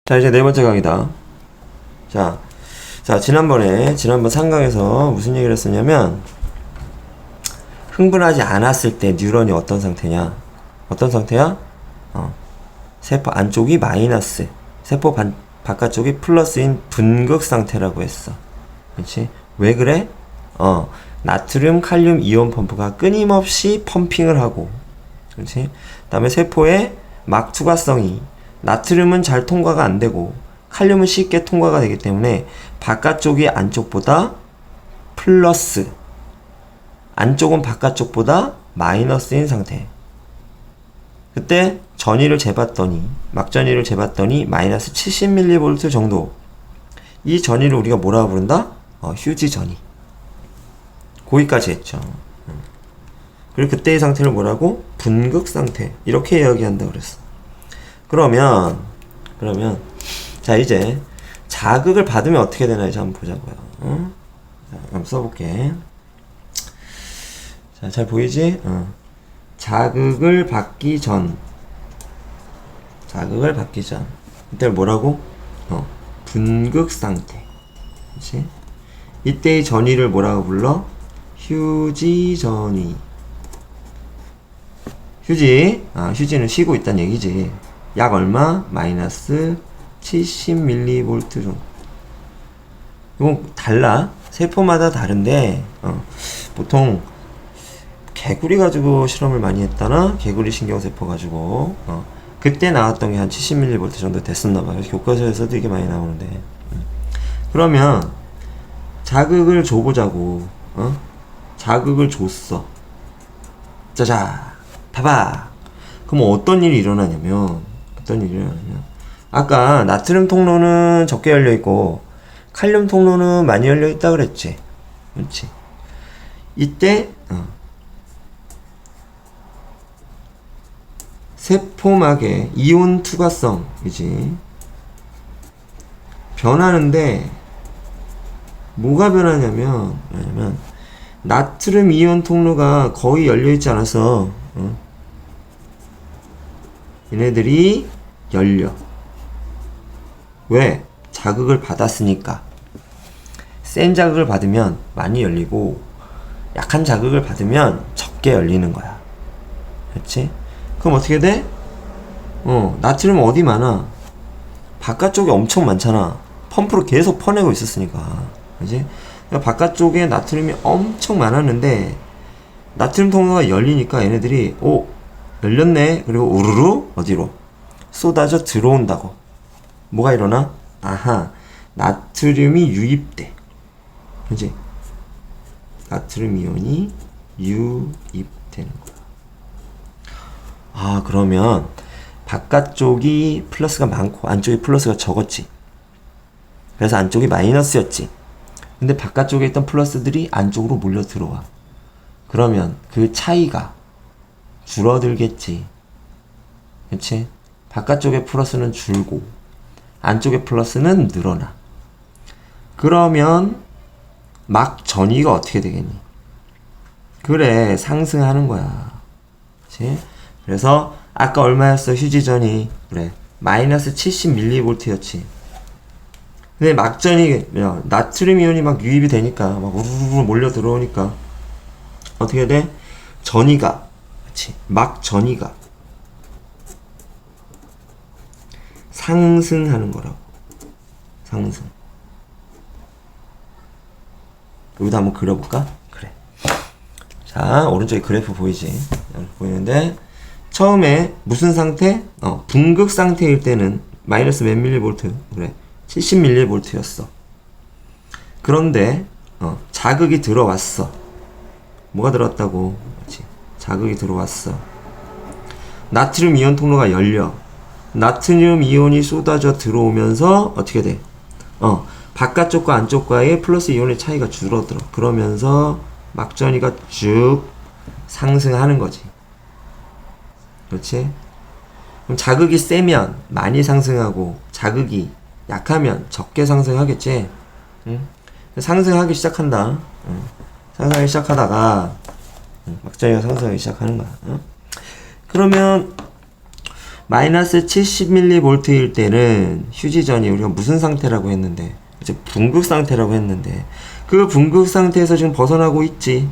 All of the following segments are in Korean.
자, 이제 네 번째 강의다. 자, 지난번 3강에서 무슨 얘기를 했었냐면, 흥분하지 않았을 때 뉴런이 어떤 상태냐? 어떤 상태야? 세포 안쪽이 마이너스, 세포 바깥쪽이 플러스인 분극 상태라고 했어. 그렇지? 왜 그래? 나트륨, 칼륨 이온 펌프가 끊임없이 펌핑을 하고, 그렇지? 그다음에 세포의 막투과성이 나트륨은 잘 통과가 안 되고 칼륨은 쉽게 통과가 되기 때문에 바깥쪽이 안쪽보다 플러스, 안쪽은 바깥쪽보다 마이너스인 상태. 그때 전위를 재봤더니, 막전위를 재봤더니 마이너스 70mV 정도. 이 전위를 우리가 뭐라고 부른다? 휴지 전위. 거기까지 했죠. 그리고 그때의 상태를 뭐라고? 분극 상태. 이렇게 이야기한다 그랬어. 그러면 자, 이제 자극을 받으면 어떻게 되나 이제 한번 보자고요. 자, 한번 써볼게. 자, 잘 보이지? 자극을 받기 전 이때를 뭐라고? 분극 상태. 그렇지? 이때의 전위를 뭐라고 불러? 휴지 전위. 휴지는 쉬고 있다는 얘기지. 약 얼마? 마이너스 70mV 정도. 이건 달라. 세포마다 다른데, 보통 개구리 가지고 실험을 많이 했다나? 개구리 신경세포 가지고, 그때 나왔던 게 한 70mV 정도 됐었나봐요. 교과서에서도 이게 많이 나오는데. 그러면, 자극을 줘보자고, 자극을 줬어. 짜자, 봐봐. 그럼 어떤 일이 일어나냐면, 아까 나트륨 통로는 적게 열려있고 칼륨 통로는 많이 열려있다 그랬지. 그렇지. 이때 세포막의 이온 투과성이지 변하는데, 뭐가 변하냐면 나트륨 이온 통로가 거의 열려있지 않아서 얘네들이 열려. 왜? 자극을 받았으니까. 센 자극을 받으면 많이 열리고 약한 자극을 받으면 적게 열리는 거야. 그렇지? 그럼 어떻게 돼? 나트륨 어디 많아? 바깥쪽에 엄청 많잖아. 펌프로 계속 퍼내고 있었으니까. 그렇지? 그러니까 바깥쪽에 나트륨이 엄청 많았는데 나트륨 통로가 열리니까 얘네들이 열렸네. 그리고 우르르 어디로? 쏟아져 들어온다고. 뭐가 일어나? 아하, 나트륨이 유입돼. 그치? 나트륨 이온이 유입되는 거야. 그러면 바깥쪽이 플러스가 많고 안쪽이 플러스가 적었지. 그래서 안쪽이 마이너스였지. 근데 바깥쪽에 있던 플러스들이 안쪽으로 몰려 들어와. 그러면 그 차이가 줄어들겠지. 그치? 바깥쪽의 플러스는 줄고 안쪽의 플러스는 늘어나. 그러면 막 전위가 어떻게 되겠니? 그래, 상승하는 거야. 그치? 그래서 아까 얼마였어? 휴지 전위. 그래, 마이너스 70mV였지. 근데 막전이 나트륨 이온이 막 유입이 되니까 막 우르르 몰려 들어오니까 어떻게 돼? 전위가, 그치? 막 전위가 상승하는 거라고. 상승. 여기다 한번 그려볼까? 그래. 자, 오른쪽에 그래프 보이지? 보이는데 처음에 무슨 상태? 분극 상태일 때는 마이너스 몇 밀리볼트? 그래, 70mV였어. 그런데 자극이 들어왔어. 뭐가 들어왔다고? 그렇지. 자극이 들어왔어. 나트륨 이온 통로가 열려. 나트륨 이온이 쏟아져 들어오면서 어떻게 돼? 바깥쪽과 안쪽과의 플러스 이온의 차이가 줄어들어. 그러면서 막전위가 쭉 상승하는 거지. 그렇지? 그럼 자극이 세면 많이 상승하고 자극이 약하면 적게 상승하겠지? 응? 상승하기 시작한다. 상승하기 시작하다가 막전위가 상승하기 시작하는 거야. 그러면 마이너스 70mV일 때는 휴지전이 우리가 무슨 상태라고 했는데, 이제 분극 상태라고 했는데, 그 분극 상태에서 지금 벗어나고 있지.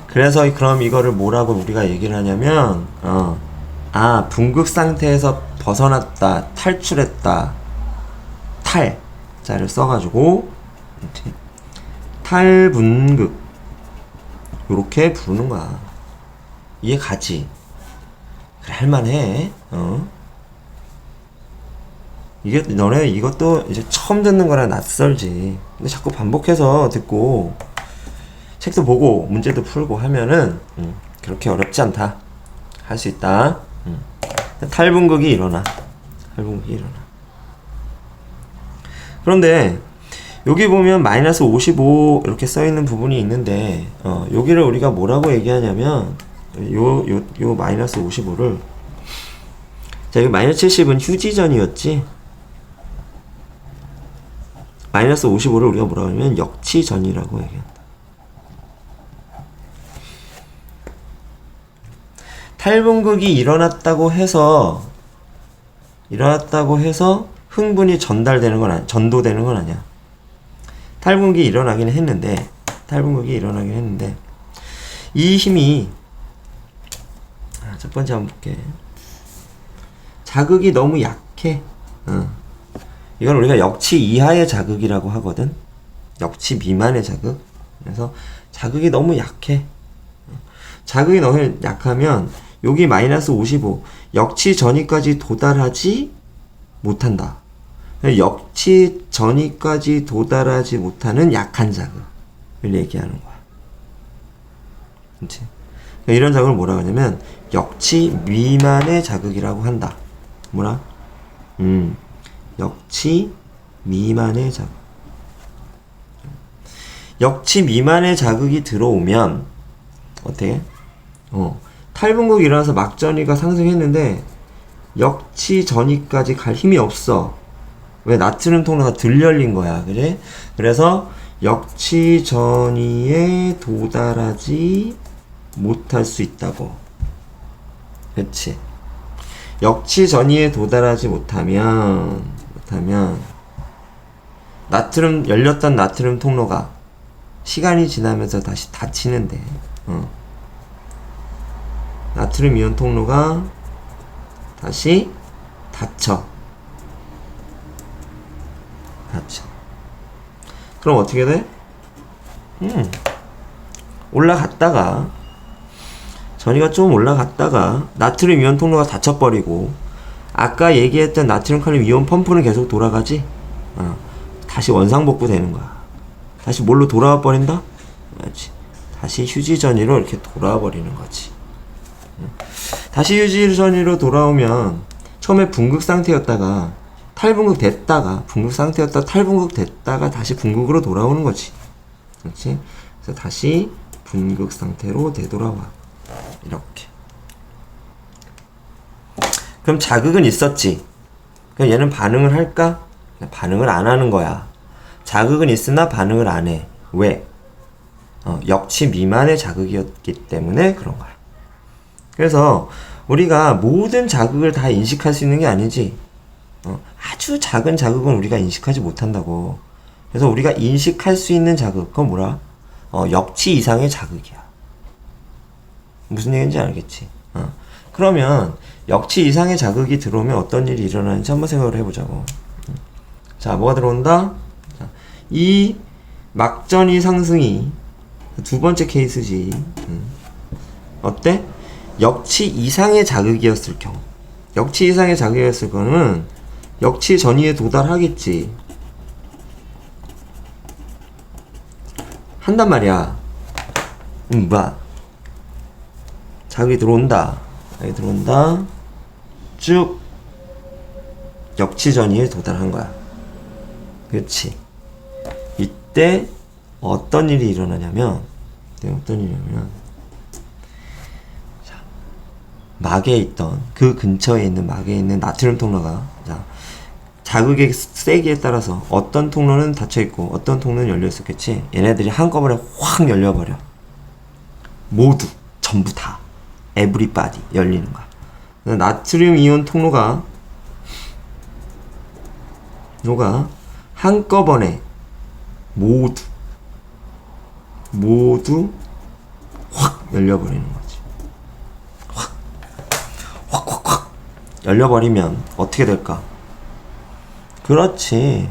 그래서 그럼 이거를 뭐라고 우리가 얘기를 하냐면, 분극 상태에서 벗어났다, 탈출했다, 자를 써가지고 탈분극 요렇게 부르는 거야. 이해 가지? 그래, 할만해. 이게 너네 이것도 이제 처음 듣는 거라 낯설지. 근데 자꾸 반복해서 듣고 책도 보고 문제도 풀고 하면은 그렇게 어렵지 않다. 할 수 있다. 탈분극이 일어나. 탈분극이 일어나. 그런데 여기 보면 마이너스 55 이렇게 써있는 부분이 있는데 여기를 우리가 뭐라고 얘기하냐면 요 마이너스 55를 자, 여기 마이너스 70은 휴지전이었지. 마이너스 55를 우리가 뭐라고 하냐면 역치전이라고 얘기한다. 탈분극이 일어났다고 해서 흥분이 전달되는 건 전도되는 건 아니야. 탈분극이 일어나긴 했는데 이 힘이 첫 번째 한번 볼게. 자극이 너무 약해. 이건 우리가 역치 이하의 자극이라고 하거든. 역치 미만의 자극. 그래서 자극이 너무 약해. 자극이 너무 약하면 여기 마이너스 55 역치 전위까지 도달하지 못한다. 역치 전위까지 도달하지 못하는 약한 자극을 얘기하는 거야. 그렇지? 이런 자극을 뭐라고 하냐면 역치 미만의 자극이라고 한다. 뭐라? 역치 미만의 자극. 역치 미만의 자극이 들어오면 어떻게? 탈분극이 일어나서 막전위가 상승했는데 역치 전위까지 갈 힘이 없어. 왜? 나트륨 통로가 덜 열린 거야. 그래? 그래서 역치 전위에 도달하지 못할 수 있다고. 그치? 역치 전위에 도달하지 못하면 열렸던 나트륨 통로가 시간이 지나면서 다시 닫히는데 나트륨 이온 통로가 다시 닫혀. 그럼 어떻게 돼? 올라갔다가 전위가 좀 올라갔다가 나트륨 이온 통로가 닫혀버리고 아까 얘기했던 나트륨 칼륨 이온 펌프는 계속 돌아가지. 다시 원상복구 되는 거야. 다시 뭘로 돌아와 버린다? 그렇지. 다시 휴지 전위로 이렇게 돌아와 버리는 거지. 다시 휴지 전위로 돌아오면 처음에 분극 상태였다가 탈분극 됐다가 분극 상태였다가 탈분극 됐다가 다시 분극으로 돌아오는 거지. 그렇지? 그래서 다시 분극 상태로 되돌아와. 이렇게. 그럼 자극은 있었지. 그럼 얘는 반응을 할까? 반응을 안 하는 거야. 자극은 있으나 반응을 안 해. 왜? 역치 미만의 자극이었기 때문에 그런 거야. 그래서 우리가 모든 자극을 다 인식할 수 있는 게 아니지. 아주 작은 자극은 우리가 인식하지 못한다고. 그래서 우리가 인식할 수 있는 자극, 그건 뭐라? 역치 이상의 자극이야. 무슨 얘기인지 알겠지? 그러면 역치 이상의 자극이 들어오면 어떤 일이 일어나는지 한번 생각을 해보자고. 자, 뭐가 들어온다? 자, 이 막전위 상승이 두 번째 케이스지. 어때? 역치 이상의 자극이었을 경우. 역치 이상의 자극이었을 거는 역치 전위에 도달하겠지. 한단 말이야. 뭐야? 자극이 들어온다. 쭉 역치 전위에 도달한 거야. 그렇지. 이때 어떤 일이 일어나냐면 막에 있던 그 근처에 있는 막에 있는 나트륨 통로가 자극의 세기에 따라서 어떤 통로는 닫혀 있고 어떤 통로는 열려 있었겠지. 얘네들이 한꺼번에 확 열려버려. 모두 전부 다 everybody 열리는 거야. 나트륨 이온 통로가 한꺼번에 모두 확 열려버리는 거지. 확 열려버리면 어떻게 될까? 그렇지.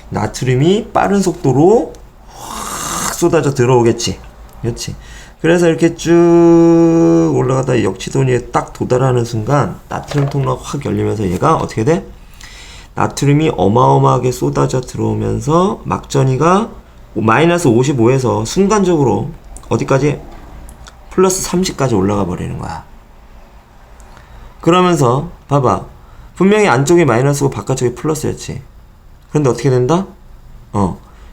나트륨이 빠른 속도로 확 쏟아져 들어오겠지. 그렇지. 그래서 이렇게 쭉 올라가다 역치도니에 딱 도달하는 순간 나트륨 통로가 확 열리면서 얘가 어떻게 돼? 나트륨이 어마어마하게 쏟아져 들어오면서 막전이가 마이너스 55에서 순간적으로 어디까지? 플러스 30까지 올라가 버리는 거야. 그러면서 봐봐. 분명히 안쪽이 마이너스고 바깥쪽이 플러스였지. 그런데 어떻게 된다?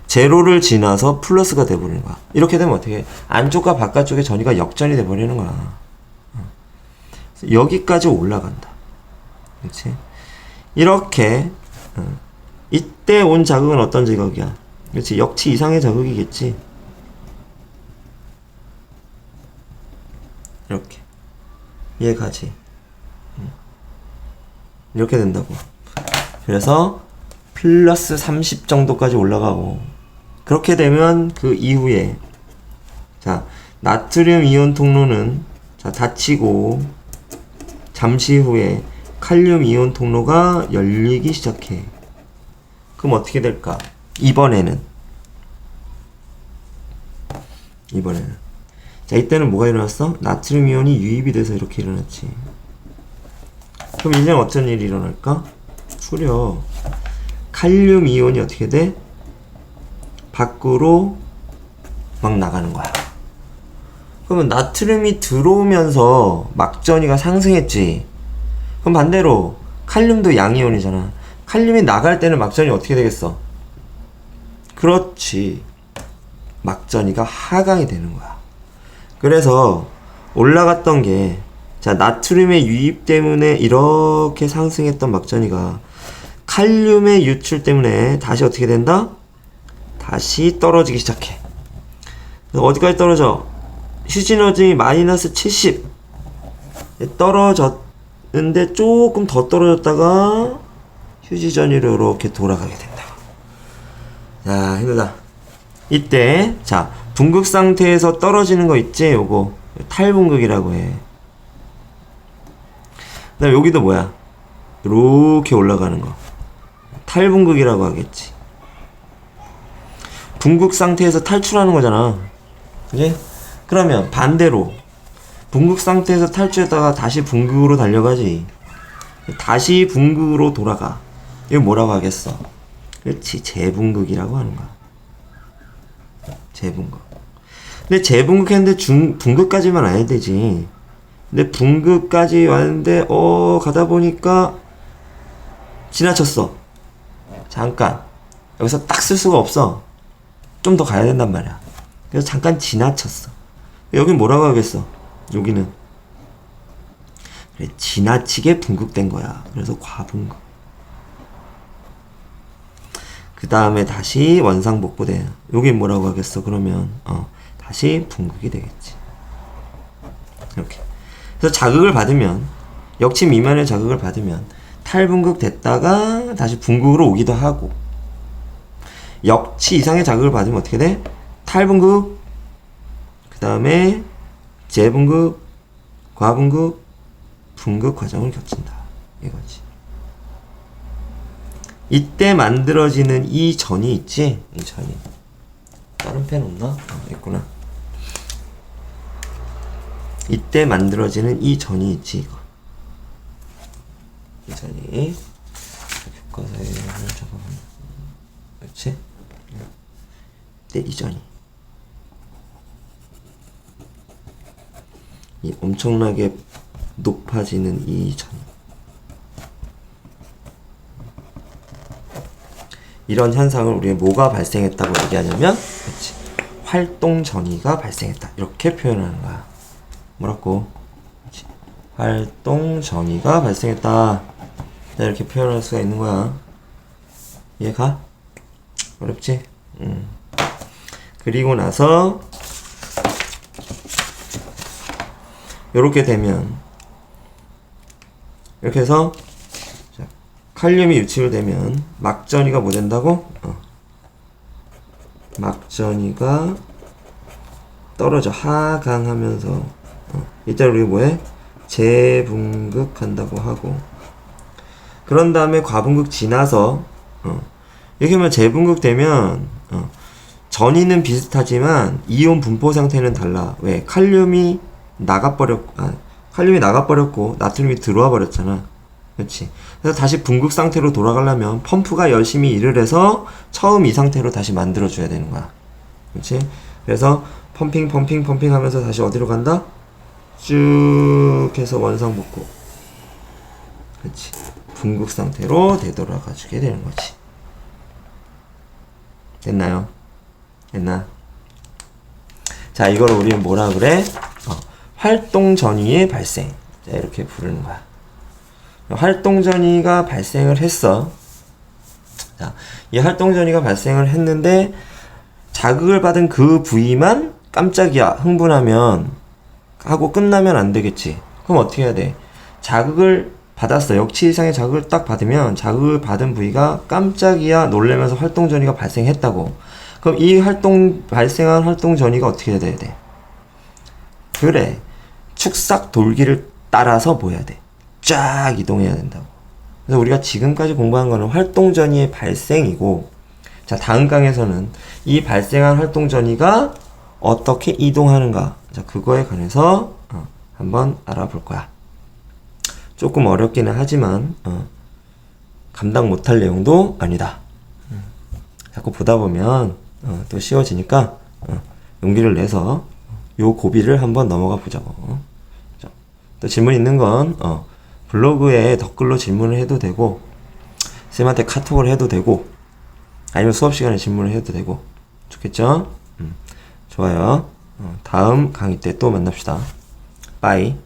제로를 지나서 플러스가 돼버리는 거야. 이렇게 되면 어떻게 해? 안쪽과 바깥쪽의 전위가 역전이 돼버리는 거야. 여기까지 올라간다. 그렇지? 이렇게 이때 온 자극은 어떤 자극이야? 그렇지? 역치 이상의 자극이겠지. 이렇게 이해가지? 이렇게 된다고. 그래서 플러스 30 정도까지 올라가고, 그렇게 되면 그 이후에 자 나트륨 이온 통로는 자 닫히고 잠시 후에 칼륨 이온 통로가 열리기 시작해. 그럼 어떻게 될까? 이번에는 자 이때는 뭐가 일어났어? 나트륨 이온이 유입이 돼서 이렇게 일어났지. 그럼 이제는 어떤 일이 일어날까? 추려. 칼륨 이온이 어떻게 돼? 밖으로 막 나가는 거야. 그러면 나트륨이 들어오면서 막전이가 상승했지. 그럼 반대로 칼륨도 양이온이잖아. 칼륨이 나갈 때는 막전이 어떻게 되겠어? 그렇지. 막전이가 하강이 되는 거야. 그래서 올라갔던 게 자 나트륨의 유입 때문에 이렇게 상승했던 막전이가 칼륨의 유출 때문에 다시 어떻게 된다? 다시 떨어지기 시작해. 어디까지 떨어져? 휴지너지 마이너스 70 떨어졌는데 조금 더 떨어졌다가 휴지전위로 이렇게 돌아가게 된다. 자, 힘들다. 이때 자 붕극 상태에서 떨어지는 거 있지? 요거 탈붕극이라고 해. 그 다음에 여기도 뭐야? 이렇게 올라가는 거 탈붕극이라고 하겠지. 붕극 상태에서 탈출하는 거잖아. 그지? 그러면 반대로 붕극 상태에서 탈출했다가 다시 붕극으로 달려가지. 다시 붕극으로 돌아가. 이거 뭐라고 하겠어? 그렇지. 재붕극이라고 하는 거야. 재붕극. 근데 재붕극 했는데 붕극까지만 와야 되지. 근데 붕극까지 왔는데 가다 보니까 지나쳤어. 잠깐 여기서 딱 쓸 수가 없어. 좀 더 가야 된단 말이야. 그래서 잠깐 지나쳤어. 여긴 뭐라고 하겠어? 여기는 그래, 지나치게 붕극된 거야. 그래서 과붕극. 그 다음에 다시 원상복구돼. 여긴 뭐라고 하겠어? 그러면 다시 붕극이 되겠지. 이렇게. 그래서 자극을 받으면 역치 미만의 자극을 받으면 탈붕극 됐다가 다시 붕극으로 오기도 하고, 역치 이상의 자극을 받으면 어떻게 돼? 탈붕극, 그 다음에 재붕극, 과붕극, 붕극 과정을 거친다. 이거지. 이때 만들어지는 이 전이 있지? 이 전이. 다른 펜 없나? 있구나. 이때 만들어지는 이 전이 있지, 이거. 이 전이. 교과서에 적어보면. 그렇지? 이때 이 전이. 이 엄청나게 높아지는 이 전. 이런 현상을 우리가 뭐가 발생했다고 얘기하냐면, 그렇지. 활동 전이가 발생했다. 이렇게 표현하는 거야. 뭐라고? 그렇지. 활동 전이가 발생했다. 이렇게 표현할 수가 있는 거야. 이해가? 어렵지? 그리고 나서 요렇게 되면 이렇게 해서 자, 칼륨이 유출되면 막전이가 뭐 된다고? 막전이가 떨어져 하강하면서 이때 우리 뭐해? 재분극한다고 하고 그런 다음에 과분극 지나서 이렇게 하면 재분극되면 전이는 비슷하지만 이온 분포 상태는 달라. 왜? 칼륨이 나가버렸고 나트륨이 들어와 버렸잖아. 그렇지? 그래서 다시 분극 상태로 돌아가려면 펌프가 열심히 일을 해서 처음 이 상태로 다시 만들어 줘야 되는 거야. 그렇지? 그래서 펌핑 하면서 다시 어디로 간다? 쭉 해서 원상복구. 그렇지? 분극 상태로 되돌아가 주게 되는 거지. 됐나요? 됐나? 자, 이걸 우리는 뭐라 그래? 활동 전이의 발생. 자, 이렇게 부르는 거야. 활동 전이가 발생을 했어. 자, 이 활동 전이가 발생을 했는데 자극을 받은 그 부위만 깜짝이야 흥분하면 하고 끝나면 안 되겠지. 그럼 어떻게 해야 돼? 자극을 받았어. 역치 이상의 자극을 딱 받으면 자극을 받은 부위가 깜짝이야 놀래면서 활동 전이가 발생했다고. 그럼 이 발생한 활동 전이가 어떻게 해야 돼? 그래. 축삭 돌기를 따라서 뭐 해야 돼? 쫙 이동해야 된다고. 그래서 우리가 지금까지 공부한 거는 활동 전이의 발생이고, 자, 다음 강에서는 이 발생한 활동 전이가 어떻게 이동하는가. 자, 그거에 관해서 한번 알아볼 거야. 조금 어렵기는 하지만 감당 못할 내용도 아니다. 자꾸 보다 보면 또 쉬워지니까 용기를 내서 요 고비를 한번 넘어가 보자고. 또 질문 있는 건 블로그에 댓글로 질문을 해도 되고 쌤한테 카톡을 해도 되고 아니면 수업 시간에 질문을 해도 되고 좋겠죠? 좋아요. 다음 강의 때 또 만납시다. 빠이.